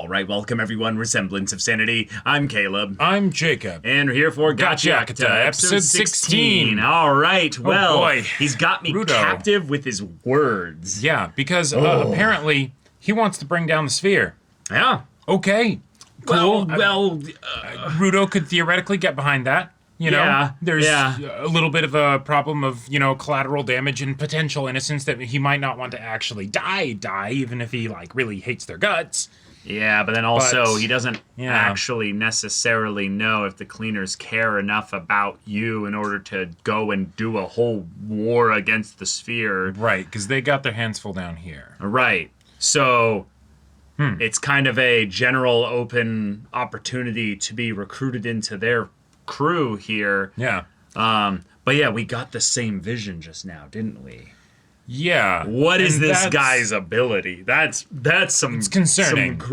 Alright, welcome everyone, Semblance of Sanity. I'm Caleb. I'm Jacob. And we're here for Gachiakuta, episode 16. Alright, well, boy. He's got me Rudo. captive with his words. Yeah, because apparently he wants to bring down the sphere. Yeah. Okay, cool. Rudo could theoretically get behind that. You know, Yeah, there's yeah. a little bit of a problem of, collateral damage and potential innocence that he might not want to actually die, even if he, really hates their guts. Yeah, but then also he doesn't Yeah. actually necessarily know if the cleaners care enough about you in order to go and do a whole war against the sphere. Right, because they got their hands full down here. Right. So it's kind of a general open opportunity to be recruited into their crew here. Yeah. But yeah, we got the same vision just now, didn't we? Yeah. What is And this that's guy's ability? That's some It's concerning. some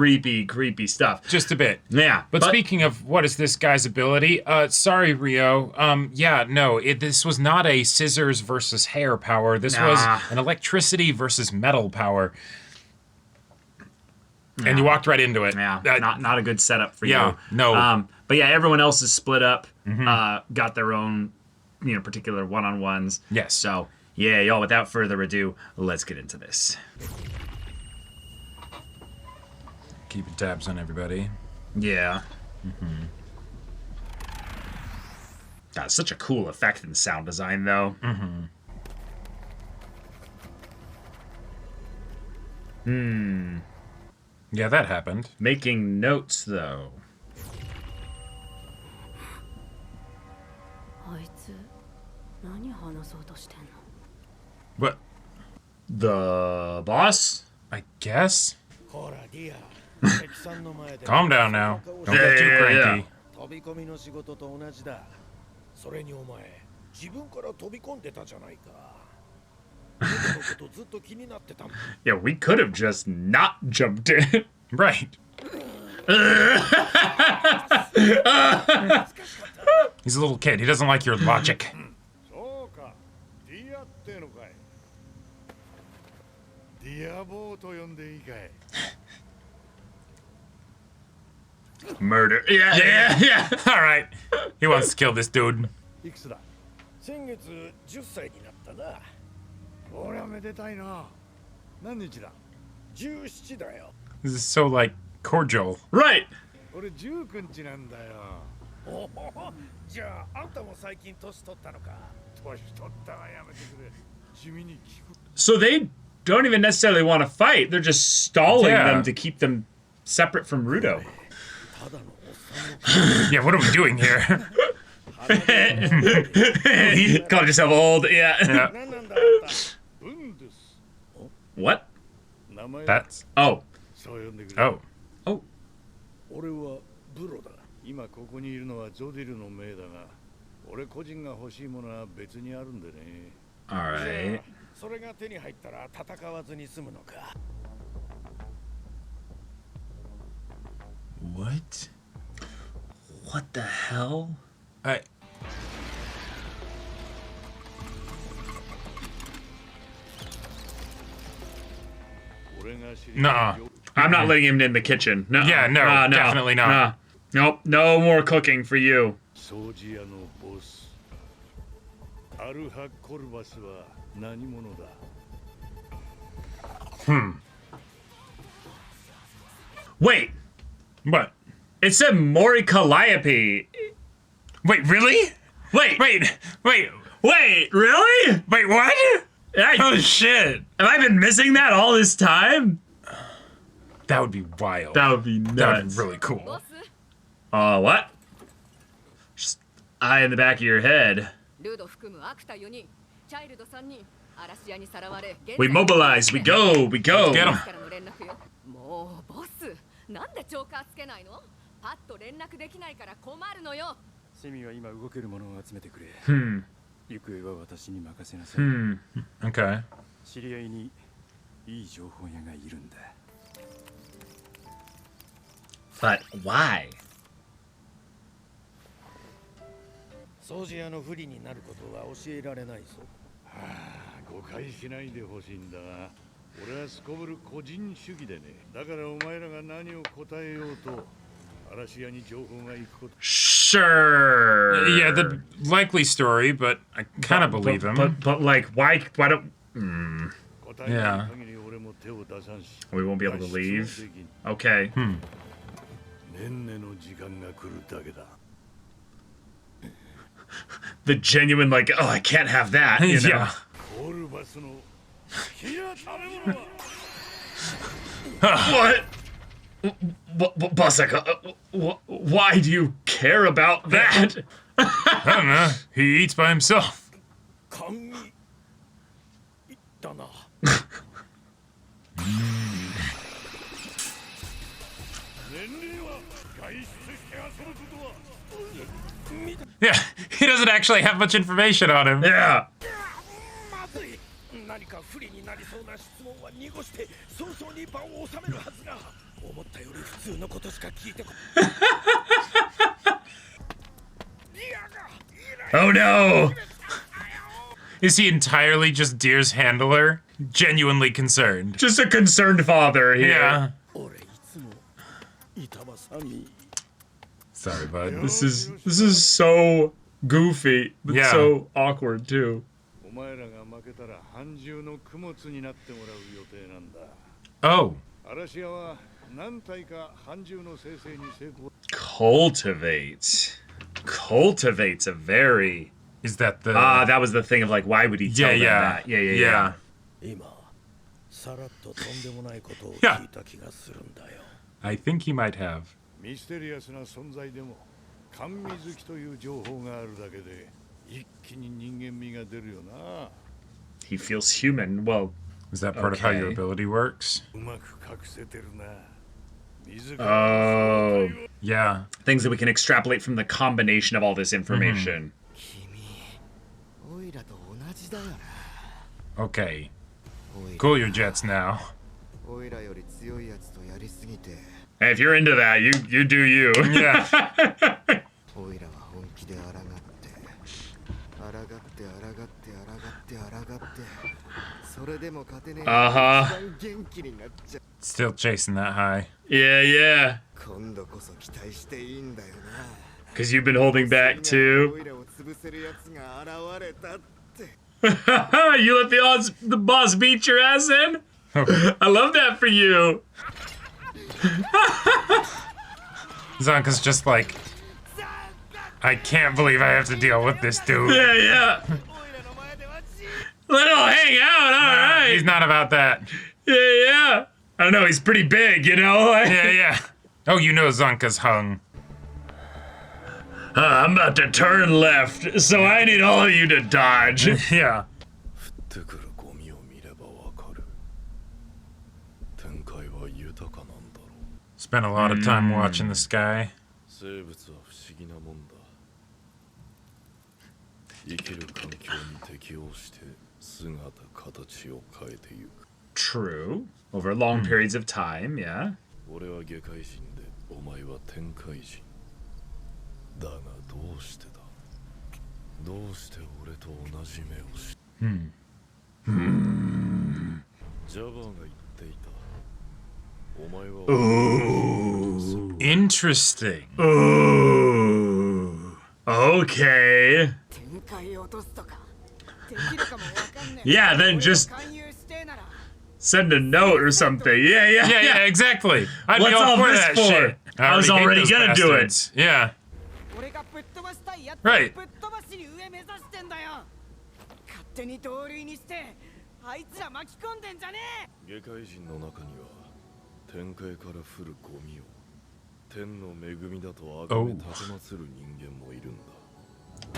creepy stuff. Just a bit. Yeah. But speaking of what is this guy's ability, sorry, Rio. This was not a scissors versus hair power. This was an electricity versus metal power. And you walked right into it. Yeah, not a good setup for Yeah, you. no. But yeah, everyone else is split up, got their own, particular one-on-ones. Yes. So, yeah, y'all, without further ado, let's get into this. Keeping tabs on everybody. Yeah. That's such a cool effect in sound design, though. Yeah, that happened. Making notes, though. What? The boss? I guess? Calm down now. Don't get too Yeah. cranky. 飛び込みの仕事と同じだ。それにお前、自分から飛び込んでたじゃないか。僕のことずっと気になってたもん。 Yeah, we could have just not jumped in. Right. He's a little kid. He doesn't like your logic. そうか、ディアってのかい。ディアボーと呼んでいいかい。 Murder. Yeah. All right. He wants to kill this dude. いくつだ。先月10歳になったな。俺はめでたいな。何日だ。17だよ。 This is so, cordial. Right. 俺19日なんだよ。おお、じゃああんたも最近年取ったのか。年取ったはやめてくれ。地味に聞く。 So they don't even necessarily want to fight. They're just stalling Yeah. them to keep them separate from Rudo. ただのおっさんの Yeah, what are we doing here? He called yourself old. Yeah. Yeah. 何なんだあんた。うんです。 What? 名前 That's... そう呼んでくれ。 Oh. 俺はブロだ。今ここにいるのはジョディルの命だが、俺個人が欲しいものは別にあるんでね。 All right. それが手に入ったら戦わずに済むのか。 What? What the hell? Nuh-uh. I'm not letting him in the kitchen. No. Yeah, no, definitely not. Nope. No more cooking for you. 掃除屋のボス。アルハ・コルバスは何者だ。 Wait. What? It said Mori Calliope. Wait, really? Wait. Wait, Really? what? Oh, shit. Have I been missing that all this time? That would be wild. That would be That would nuts. be really cool. What? Just eye in the back of your head. We mobilize. We go. Get him. もうボス、なんでチョーカーつけないの？パッと連絡できないから困るのよ。セミは今動けるものを集めてくれ。 Hmm. 行方は私に任せなさい。 Okay. 知り合いにいい情報屋がいるんだ。 But why? 掃除屋の不利になることは教えられないぞ。はあ、誤解しないでほしいんだが、俺はすこぶる個人主義でね。だからお前らが何を答えようと嵐屋に情報が行くこと。 Sure. Yeah, the likely story, but I kind of believe him. But like, why don't? 答えない限り俺も手を出さんし。 We won't be able to leave. Okay. 年々の時間が来るだけだ。 The genuine like, oh, I can't have that. You know? Yeah. コルバスの好きな食べ物は What? Basaka, why do you care about that? I don't know. He eats by himself. 神だな。年齢は外出して遊ぶことは Yeah, he doesn't actually have much information on him. Yeah. まずい。何か不利になりそうな質問は濁して早々に場を収めるはずが、思ったより普通のことしか聞いてこない。 Oh no. Is he entirely just Deer's handler? Genuinely concerned. Just a concerned father here. Yeah. 俺いつも板挟み。 Sorry, bud. This is so goofy, but Yeah. so awkward too. お前らが負けたら半獣の供物になってもらう予定なんだ。 Oh. 嵐屋は何体か半獣の生成に成功。 Cultivate. Cultivate's a very Is that the... that was the thing of like, why would he tell them yeah. that? Yeah. 今さらっととんでもないことを聞いた気がするんだよ。 I think he might have. ミステリアスな存在でも甘味好きという情報があるだけで一気に人間味が出るよな。 He feels human. Well, Is that part of how your Okay. ability works? うまく隠せてるな。自 oh, ら Yeah. things that we can extrapolate from the combination of all this information. 君オイラと同じだよな。 Okay. オイラ Cool your jets now. オイラより強いやつとやりすぎて Hey, if you're into that, you do you. Yeah. オイラは本気で抗って抗って抗ってそれでも勝てねえ。 Uh-huh. 一番元気になっちゃう。 Still chasing that high. Yeah, yeah. 今度こそ期待していいんだよな。 Because you've been holding back too. オイラを潰せるやつが現れたって。 You let the boss beat your ass in? I love that for you. Zanka's just like, I can't believe I have to deal with this dude. Yeah, yeah. Let him hang out, all right. He's not about that. Yeah, yeah. I don't know, he's pretty big, you know? Yeah, yeah. Oh, you know Zanka's hung. I'm about to turn left, so I need all of you to dodge. Yeah. 降ってくるゴミを見ればわかる。展開は豊かなんだろう。 Spent a lot of time watching the sky. 生物は不思議なもんだ。生きる環境に適応して姿形を変えていく。 True. Over long periods of time, yeah. 俺は外界人でお前は天界人。だがどうしてだ。どうして俺と同じ目をし。ジャバーが言っていた。お前は Interesting. Ooh. Okay. 展開落とすとかできるかもわかんねえ。 Yeah, then just 勧誘してえなら send a note or something. Yeah, yeah, Yeah, yeah, exactly. I'd What's be all all for this that for? shit. I was hate already those gonna do it. bastards. Yeah. 俺がぶっ飛ばしたいやつ Right. ぶっ飛ばしに上目指してんだよ。勝手に同類にしてあいつら巻き込んでんじゃねえ。外界人の中には天界から降るゴミを天の恵みだと崇め立てまる人間もいるんだ。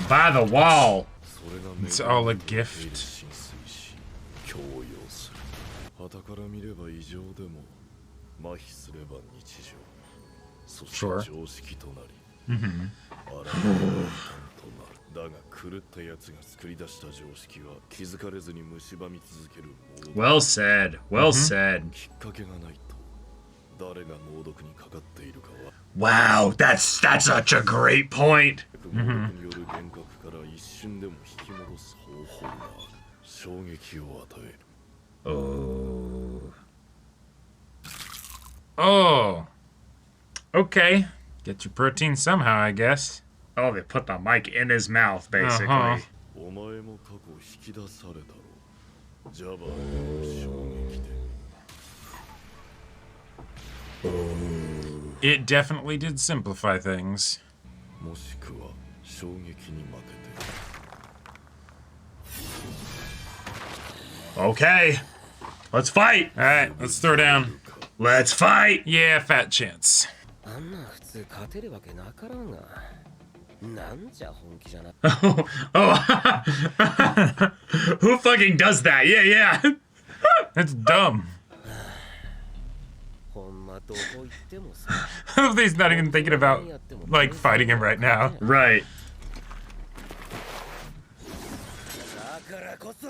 By the wall. それが It's all a gift. 浸水し強要する。傍から見れば異常でも麻痺すれば日常。そして Sure. 常識となり。あらゆるとなる。だが狂ったやつが作り出した常識は気づかれずに蝕み続ける猛毒。 Well said. Well said. きっかけがないと誰が猛毒にかかっているかは Wow, that's such a great point. 猛毒による幻覚から一瞬でも引き戻す方法がある。衝撃を与える。 Oh. Oh. Okay. Get your protein somehow, I guess. Oh, they put the mic in his mouth, basically. Uh-huh. お前も過去引き出されたろジャバーの衝撃で It definitely did simplify things. もしくは衝撃に負けて Okay. Let's fight. All right, let's throw down. Let's fight. Yeah, fat chance. あんな普通勝てるわけなからんがなんじゃ本気じゃな Oh. Who fucking does that? Yeah, yeah. That's dumb. ほんまどこ行ってもさ I love that he's not even thinking about, like, fighting him right now. Right. だからこそ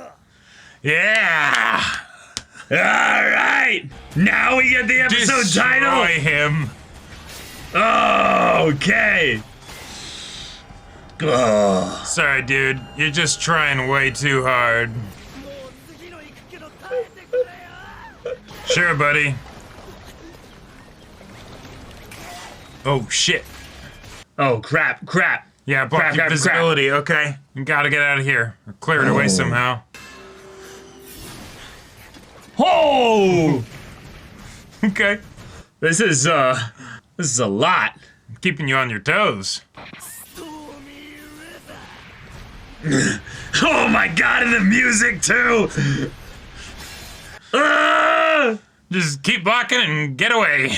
Yeah. All right. Now we get the episode title. Destroy him. Okay. Ugh. Sorry, dude. You're just trying way too hard. もう次の行くけど耐えてくれよ Sure, buddy. Oh, shit. Oh, crap, crap. Yeah, block Crap, your crap, visibility, okay. You gotta get out of here. Or clear it away somehow. Oh! Okay. This is a lot. Keeping you on your toes. Oh my god, and the music too! Ah! Just keep blocking and get away.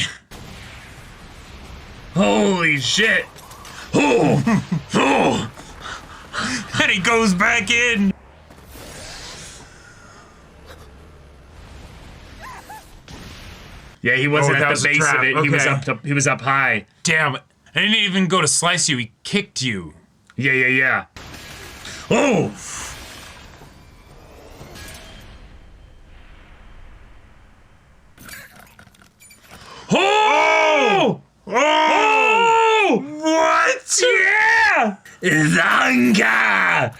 Holy shit! Oh! Oh! And he goes back in. Yeah, he wasn't Oh, that at was the a base trap. of it. Okay. He was up high. Damn it. I didn't even go to slice you. He kicked you. Yeah, yeah, yeah. Oh! Oh! Oh! What? Yeah! Zanka!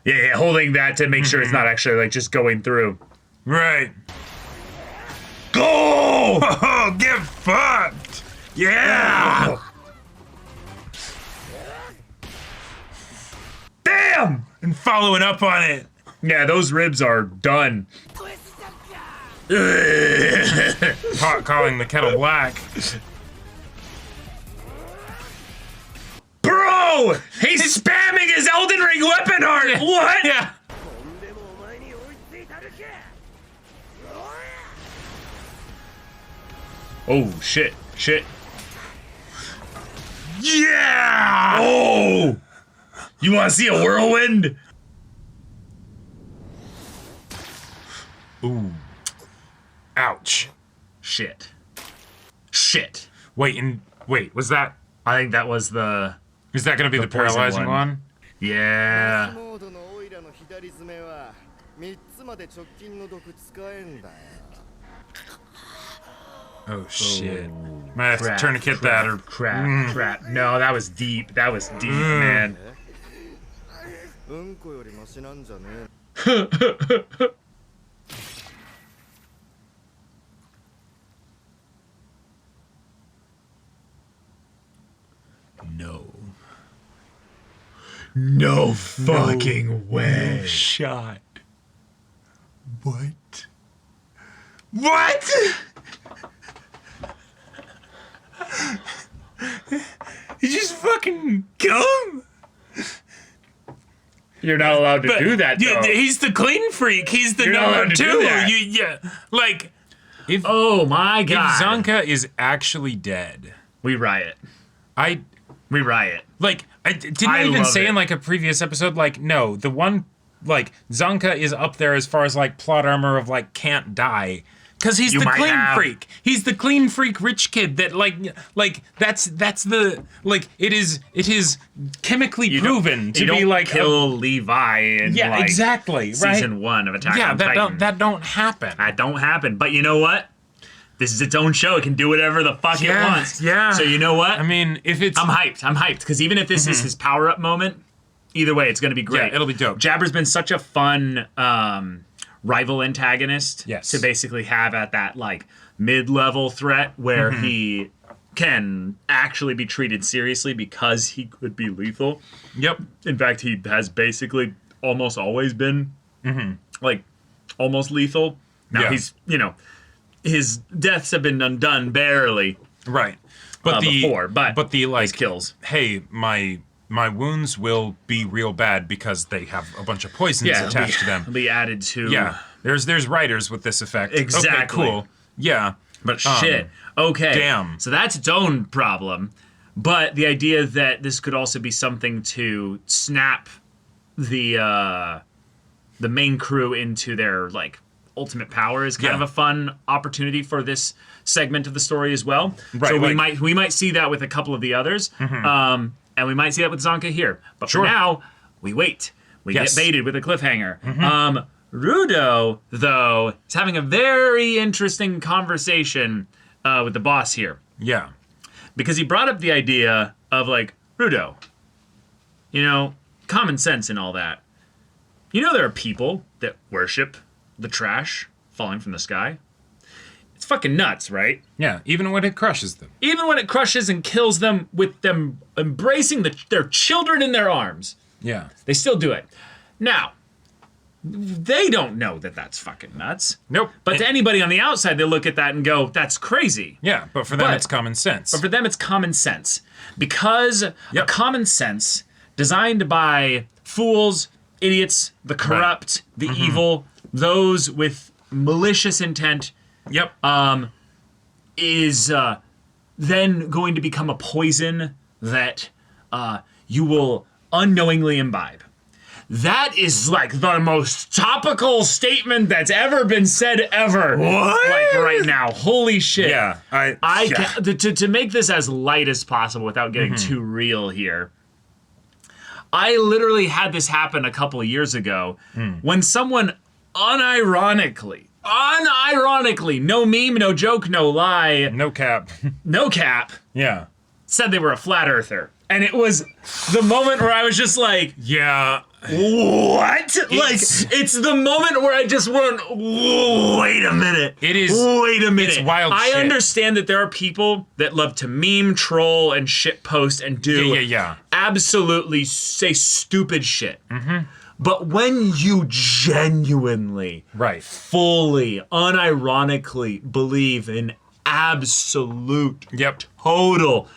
Yeah, yeah, holding that to make sure it's not actually like just going through. Right. Go! Oh, get fucked. Yeah! Damn! And following up on it. Yeah, those ribs are done. Pot calling the kettle black. Bro! He's spamming his Elden Ring weapon art! What? Yeah. でもお前に追いついたるか Oh, shit. Shit. Yeah! Oh! You want to see a whirlwind? Ooh. Ouch. Shit. Shit. Wait, was that... I think that was the... Is that gonna be the poison paralyzing one. one? Yeah. モードのオイラの左爪は3つまで直近の毒使えんだよ Oh, shit. Might have to tourniquet that or... Crap, crap. No, that was deep. That was deep, man. うんこよりマシなんじゃねえ No. No fucking way. Shot. What? What? You just fucking come? You're not allowed to do that, though. He's the clean freak. He's the You're not number allowed to two. do that. Yeah, like if Oh my if god. Zanka is actually dead, We riot. We riot. Didn't I I even love say it. in like a previous episode, like, no, the one, like, Zanka is up there as far as like plot armor of like can't die. Cause he's You the might clean have- freak. He's the clean freak rich kid that that's the like it is chemically proven to you be don't like kill Levi in yeah, like exactly, right? season 1 of Attack Yeah, on that Titan. don't happen. That don't happen. But you know what? This is its own show. It can do whatever the fuck it wants. Yeah. So you know what? I mean, if it's I'm hyped. I'm hyped because even if this is his power up moment, Either way, it's going to be great. Yeah, it'll be dope. Jabber's been such a fun rival antagonist Yes. to basically have at that like mid-level threat where he can actually be treated seriously because he could be lethal. Yep. In fact, he has basically almost always been like almost lethal. Now Yeah. he's, his deaths have been undone barely Right. But before, but the like his kills. Hey, my wounds will be real bad because they have a bunch of poisons attached to them. Be added to. Yeah. There's writers with this effect. Exactly. Okay, cool. Yeah. But shit. Okay. Damn. So that's its own problem. But the idea that this could also be something to snap the main crew into their like ultimate power is kind of a fun opportunity for this segment of the story as well. Right, So like- we might see that with a couple of the others. And we might see that with Zanka here. But Sure. for now, we wait. We Yes. get baited with a cliffhanger. Rudo, though, is having a very interesting conversation with the boss here. Yeah. Because he brought up the idea of, like, Rudo, common sense and all that. There are people that worship the trash falling from the sky. It's fucking nuts, right? Yeah. Even when it crushes them. Even when it crushes and kills them with them embracing their children in their arms. Yeah. They still do it. Now, they don't know that that's fucking nuts. Nope. But to anybody on the outside, they look at that and go, that's crazy. Yeah, but for them But- it's common sense. But for them, it's common sense. Because a common sense designed by fools, idiots, the corrupt, the evil, those with malicious intent, Yep. is then going to become a poison that you will unknowingly imbibe. That is like the most topical statement that's ever been said ever. What? Like right now. Holy shit. Yeah. To make this as light as possible without getting too real here. I literally had this happen a couple of years ago when someone unironically, no meme, no joke, no lie, No cap. no cap, Yeah. said they were a flat earther. And it was the moment where I was just like, Yeah. what? It's the moment where I just went, wait a minute. It is- Wait a minute. it's wild I shit. understand that there are people that love to meme, troll, and shit post and do Yeah. absolutely say stupid shit. But when you genuinely, Right. fully, unironically believe in absolute, Yep. total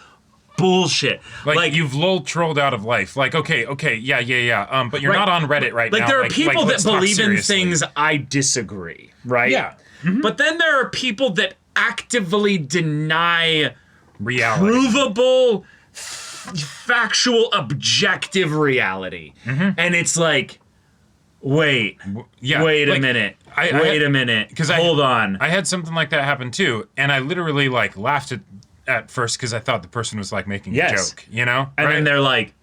bullshit. Like you've lulled trolled out of life. Like, okay, yeah. But you're Right. not on Reddit right now. Like there are people that let's talk believe in seriously. things I disagree, right? Yeah. But then there are people that actively deny Reality. provable, factual, objective reality. And it's like, wait Yeah. a like, minute. I Wait had- a minute. 'cause Hold on. I had something like that happen too, and I literally like laughed at first because I thought the person was like making Yes. a joke, you know? and right? then they're like,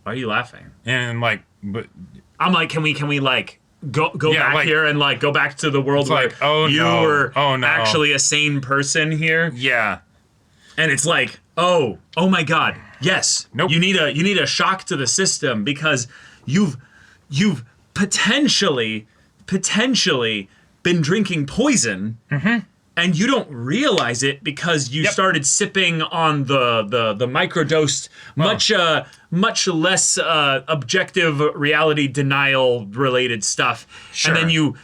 why are you laughing? and like, but I'm like, can we like go Yeah, back like- here and like go back to the world It's where like, oh, you no. were Oh, no. actually a sane person here? yeah, And it's like, oh my God, yes. Nope. You need a shock to the system because you've potentially been drinking poison, and you don't realize it because you started sipping on the microdosed, much less objective reality denial related stuff, Sure. and then you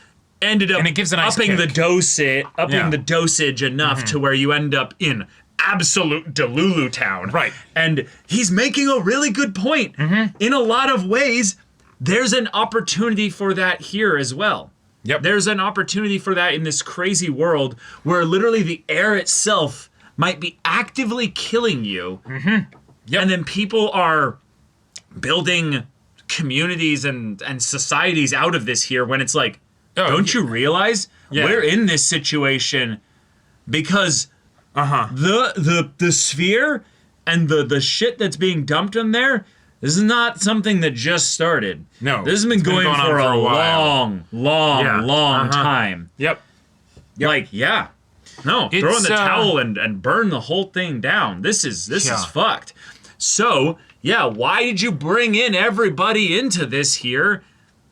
ended up And it gives a nice upping kick. the dosage enough to where you end up in absolute Delulu town. Right. And he's making a really good point. In a lot of ways, there's an opportunity for that here as well. Yep. There's an opportunity for that in this crazy world where literally the air itself might be actively killing you. Yep. And then people are building communities and societies out of this here when it's like, don't you realize Yeah. we're in this situation because the sphere and the shit that's being dumped in there, this is not something that just started. No, This has been it's been going going on for for a a while. long Yeah. time. Yep. Like, yeah. No, throw in It's, the towel and burn the whole thing down. This is Yeah. fucked. So yeah, why did you bring in everybody into this here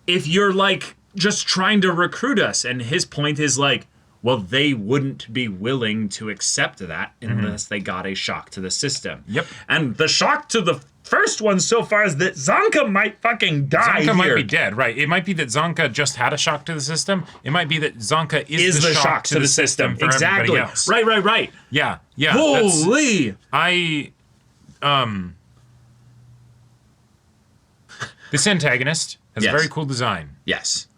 if you're like just trying to recruit us? And his point is like, well, they wouldn't be willing to accept that unless they got a shock to the system. Yep. And the shock to the first one so far is that Zanka might fucking die Zanka might here. be dead, right? It might be that Zanka just had a shock to the system. It might be that Zanka is the shock to the system for exactly. everybody else. Right. Yeah. Holy! This antagonist has Yes. a very cool design. Yes.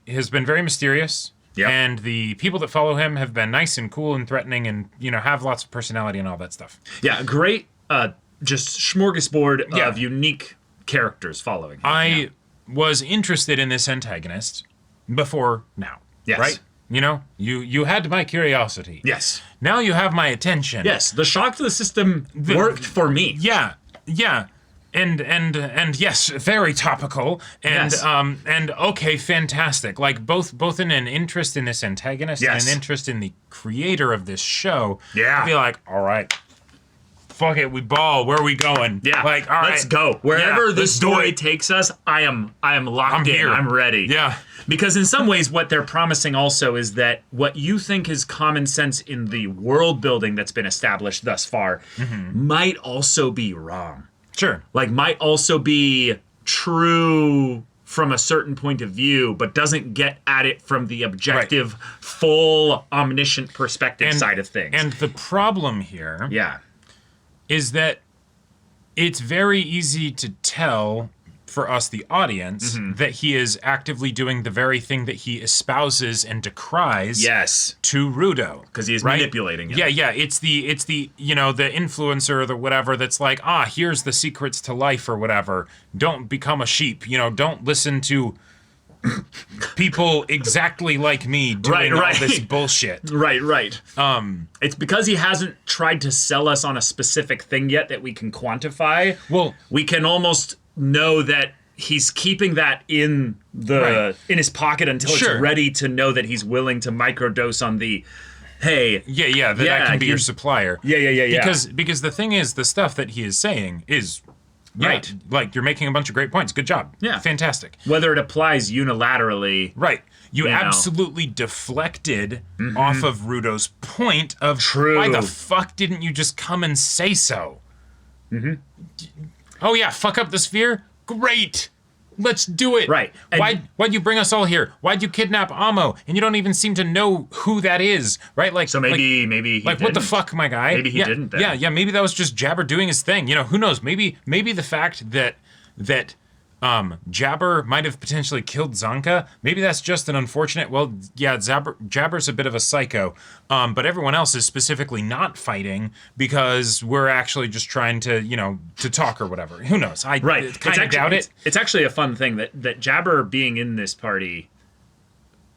Has been very mysterious. Yep. And the people that follow him have been nice and cool and threatening and, have lots of personality and all that stuff. Yeah, great just smorgasbord of unique characters following him. I was interested in this antagonist before now. Yes. Right? You had my curiosity. Yes. Now you have my attention. Yes, the shock to the system worked for me. Yeah. And yes, very topical and Yes. and okay, fantastic. Like both in an interest in this antagonist and Yes. an interest in the creator of this show. Yeah. I'd be like, all right, fuck it, we ball. Where are we going? Yeah, like all right, let's go. Wherever Yeah, the let's do story it. takes us, I am locked I'm in. here. I'm ready. Yeah. Because in some ways, what they're promising also is that what you think is common sense in the world building that's been established thus far might also be wrong. Sure. Like, might also be true from a certain point of view, but doesn't get at it from the objective, full, omniscient perspective side of things. And the problem here yeah. is that it's very easy to tell for us, the audience, that he is actively doing the very thing that he espouses and decries Yes. to Rudo. Because he is right? manipulating him. Yeah. It's the the influencer or the whatever that's like, here's the secrets to life or whatever. Don't become a sheep. Don't listen to people exactly like me doing all this bullshit. Right. It's because he hasn't tried to sell us on a specific thing yet that we can quantify. Well, we can almost know that he's keeping that in in his pocket until it's ready to know that he's willing to microdose on the, hey. That can be your supplier. Yeah. Because the thing is, the stuff that he is saying is Right. Like, you're making a bunch of great points. Good job. Yeah. Fantastic. Whether it applies unilaterally. Right. You know. absolutely deflected off of Rudo's point of True. why the fuck didn't you just come and say so? Oh yeah, fuck up the sphere? Great. Let's do it. Right. And Why'd you bring us all here? Why'd you kidnap Amo? And you don't even seem to know who that is, right? Like, So maybe he like what the didn't. fuck, my guy? Maybe he didn't then. Yeah. Maybe that was just Jabber doing his thing. Who knows? Maybe the fact that Jabber might have potentially killed Zanka. Maybe that's just an unfortunate. Well, yeah, Jabber's a bit of a psycho, but everyone else is specifically not fighting because we're actually just trying to, to talk or whatever. Who knows? I kind of doubt it. It's actually a fun thing that Jabber being in this party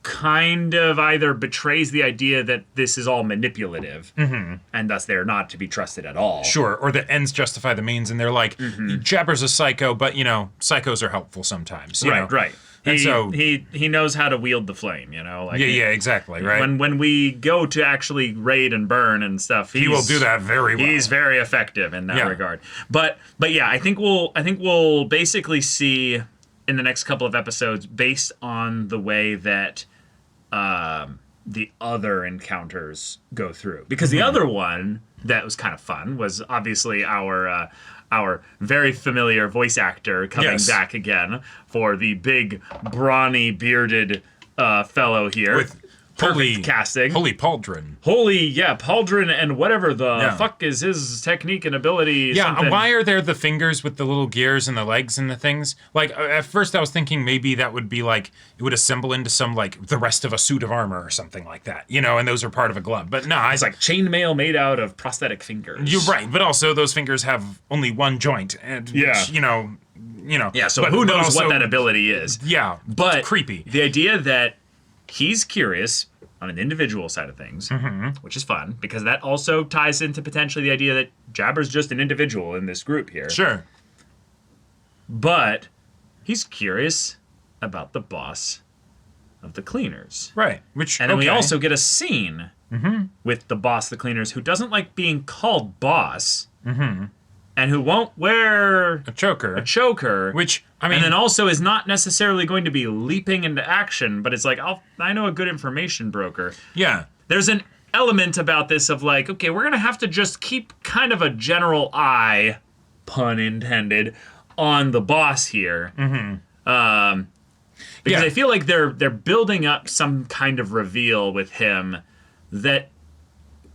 kind of either betrays the idea that this is all manipulative and thus they're not to be trusted at all. Sure, or the ends justify the means, and they're like, Jabber's a psycho, but psychos are helpful sometimes. you know? Right. And He knows how to wield the flame, Like exactly, right. When we go to actually raid and burn and stuff, He will do that very well. He's very effective in that regard. But yeah, I think we'll basically see in the next couple of episodes, based on the way that the other encounters go through, because the other one that was kind of fun was obviously our very familiar voice actor coming back again for the big brawny bearded fellow here With perfect casting. Holy Pauldron. Pauldron and whatever the fuck is his technique and ability. Yeah, something. why are there the fingers with the little gears and the legs and the things? Like, at first I was thinking maybe that would be like, it would assemble into some, like, the rest of a suit of armor or something like that, and those are part of a glove. But no, It's like chainmail made out of prosthetic fingers. You're right, but also those fingers have only one joint, and which, Yeah, so but- who but knows also- what that ability is. Yeah, But it's creepy. The idea that he's curious on an individual side of things, which is fun, because that also ties into potentially the idea that Jabber's just an individual in this group here. Sure. But he's curious about the boss of the cleaners. Right, which, And then we also get a scene with the boss of the cleaners who doesn't like being called boss, and who won't wear A choker. a choker, Which, I mean... and then also is not necessarily going to be leaping into action, but it's like, I know a good information broker. Yeah. There's an element about this of like, okay, we're gonna have to just keep kind of a general eye, pun intended, on the boss here. Because Yeah. I feel like they're building up some kind of reveal with him that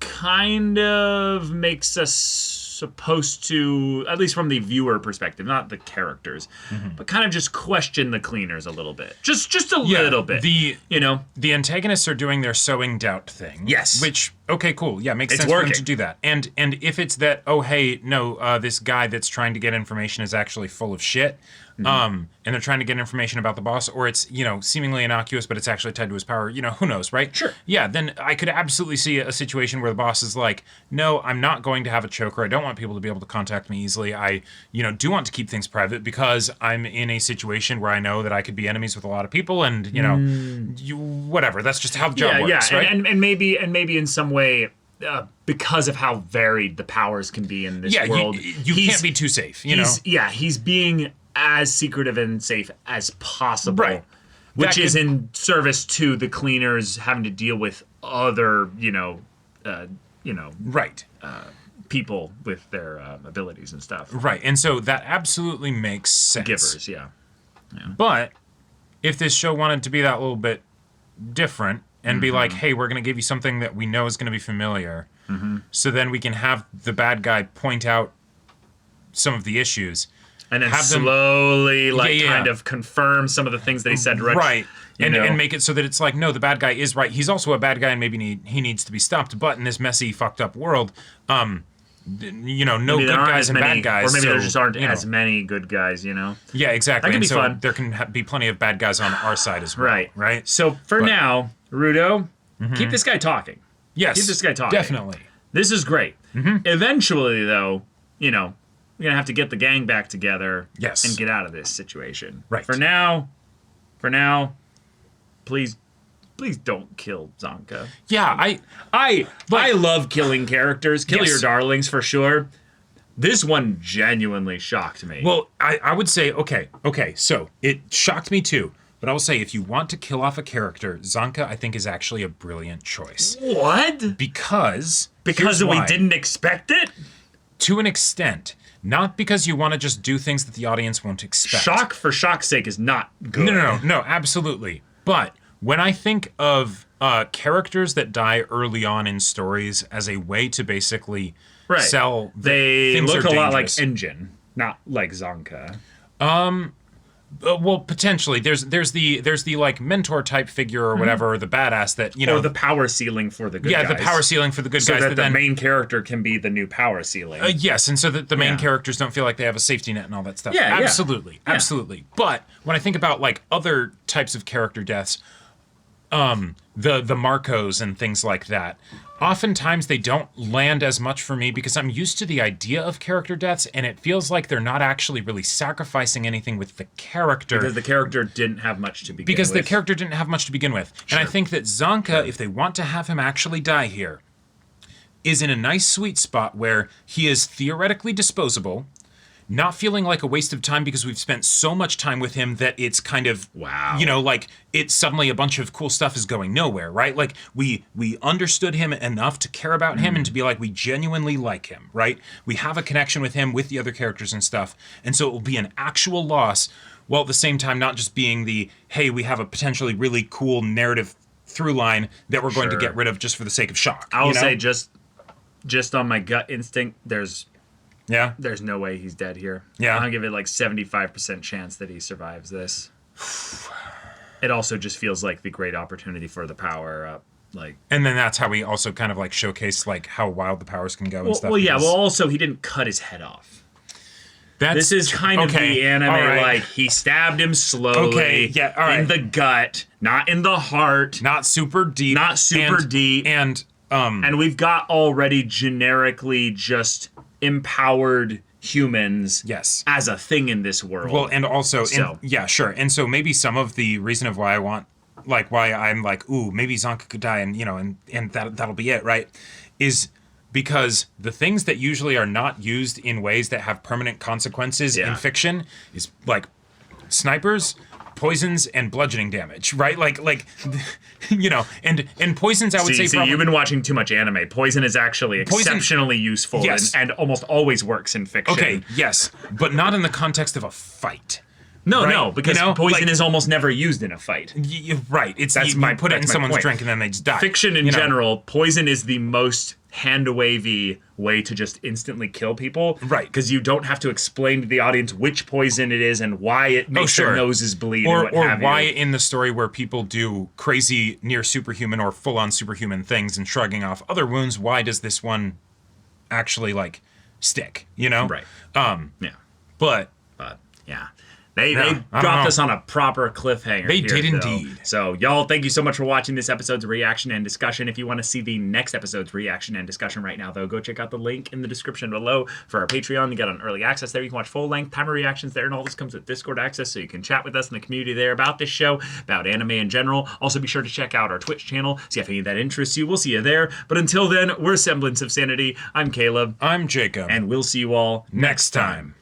kind of makes us supposed to, at least from the viewer perspective, not the characters, but kind of just question the cleaners a little bit. Just a little bit. The you know? antagonists are doing their sowing doubt thing. Yes. Which, okay, cool. Yeah, makes It's sense for them working. to do that. And if it's that, oh, hey, no, this guy that's trying to get information is actually full of shit, and they're trying to get information about the boss, or it's, seemingly innocuous, but it's actually tied to his power, who knows, right? Sure. Yeah, then I could absolutely see a situation where the boss is like, no, I'm not going to have a choker. I don't want people to be able to contact me easily. I, do want to keep things private because I'm in a situation where I know that I could be enemies with a lot of people, and, whatever. That's just how the job works, right? and maybe in some way, because of how varied the powers can be in this world, you can't be too safe, he's being as secretive and safe as possible, Right. which That is could- in service to the cleaners having to deal with other, Right. people with their abilities and stuff. Right. And so that absolutely makes sense. Givers, yeah. But if this show wanted to be that little bit different and be like, hey, we're going to give you something that we know is going to be familiar, so then we can have the bad guy point out some of the issues. And then Have them- slowly, Yeah. kind of confirm some of the things that he said. Right. And know? make it so that it's like, no, the bad guy is right. He's also a bad guy and maybe he needs to be stopped. But in this messy, fucked up world, no Maybe good there aren't guys as and many, bad guys. or maybe there so, just aren't you know. as many good guys, Yeah, exactly. That can and be so fun. there can be plenty of bad guys on our side as well. Right. Right. So for But- now, Rudo, keep this guy talking. Yes. Keep this guy talking. Definitely. This is great. Eventually, though, we're gonna have to get the gang back together. Yes. And get out of this situation. Right. For now, please don't kill Zanka. Yeah, I love killing characters. Kill Yes. your darlings for sure. This one genuinely shocked me. Well, I would say, okay, so it shocked me too. But I will say, if you want to kill off a character, Zanka, I think, is actually a brilliant choice. what? Because Because here's we why. didn't expect it? To an extent. Not because you want to just do things that the audience won't expect. Shock for shock's sake is not good. No, absolutely. But when I think of characters that die early on in stories as a way to basically Right. sell that They things look are a lot like dangerous. Engine, not like Zanka. Well, potentially. There's the like mentor type figure or whatever, or the badass that Or the power ceiling for the good guys. the power ceiling for the good so guys that that the then main character can be the new power ceiling. yes, and so that the main Yeah. characters don't feel like they have a safety net and all that stuff. Yeah, yeah. Absolutely. But when I think about like other types of character deaths, the Marcos and things like that, oftentimes they don't land as much for me because I'm used to the idea of character deaths, and it feels like they're not actually really sacrificing anything with the character. because the character didn't have much to begin Because with. the character didn't have much to begin with. And I think that Zanka, if they want to have him actually die here, is in a nice sweet spot where he is theoretically disposable, not feeling like a waste of time because we've spent so much time with him that it's kind of, Wow. like it's suddenly a bunch of cool stuff is going nowhere, right? Like we understood him enough to care about him and to be like, we genuinely like him, right? We have a connection with him, with the other characters and stuff. And so it will be an actual loss, while at the same time not just being the, hey, we have a potentially really cool narrative through line that we're going to Sure. get rid of just for the sake of shock. I will you know? say just on my gut instinct, there's Yeah. no way he's dead here. Yeah. I'll give it like 75% chance that he survives this. It also just feels like the great opportunity for the power up. Like, And then that's how we also kind of like showcase like how wild the powers can go and well, stuff. well, yeah. because Well, also he didn't cut his head off. that's, This is kind of okay, the anime, all right. like he stabbed him slowly, Okay, yeah, all right. in the gut, not in the heart, not super deep, not super and- deep. and And we've got already generically just empowered humans yes. as a thing in this world. Well, and also, So. yeah, sure. And so maybe some of the reason of why I want, like, why I'm like, ooh, maybe Zanka could die, and and that'll be it, right? Is because the things that usually are not used in ways that have permanent consequences in fiction is like snipers, poisons, and bludgeoning damage, right? Like you know, and poisons, I would say probably, you've been watching too much anime. Poison is actually exceptionally useful and almost always works in fiction. Okay, yes, but not in the context of a fight. No, right? no, because poison is almost never used in a fight. Right. That's you put it in someone's drink and then they just die. Fiction in general, poison is the most hand-wavy way to just instantly kill people. Right. Because you don't have to explain to the audience which poison it is and why it makes their noses bleed or and what have why you. in the story where people do crazy near superhuman or full-on superhuman things and shrugging off other wounds, why does this one actually like stick, you know? Right. Yeah. But yeah. They dropped us on a proper cliffhanger. They did though. indeed. So, y'all, thank you so much for watching this episode's reaction and discussion. If you want to see the next episode's reaction and discussion right now, though, go check out the link in the description below for our Patreon. You get on early access there. You can watch full-length timer reactions there, and all this comes with Discord access, so you can chat with us in the community there about this show, about anime in general. Also, be sure to check out our Twitch channel, see if any of that interests you. We'll see you there. But until then, we're Semblance of Sanity. I'm Caleb. I'm Jacob. And we'll see you all next time.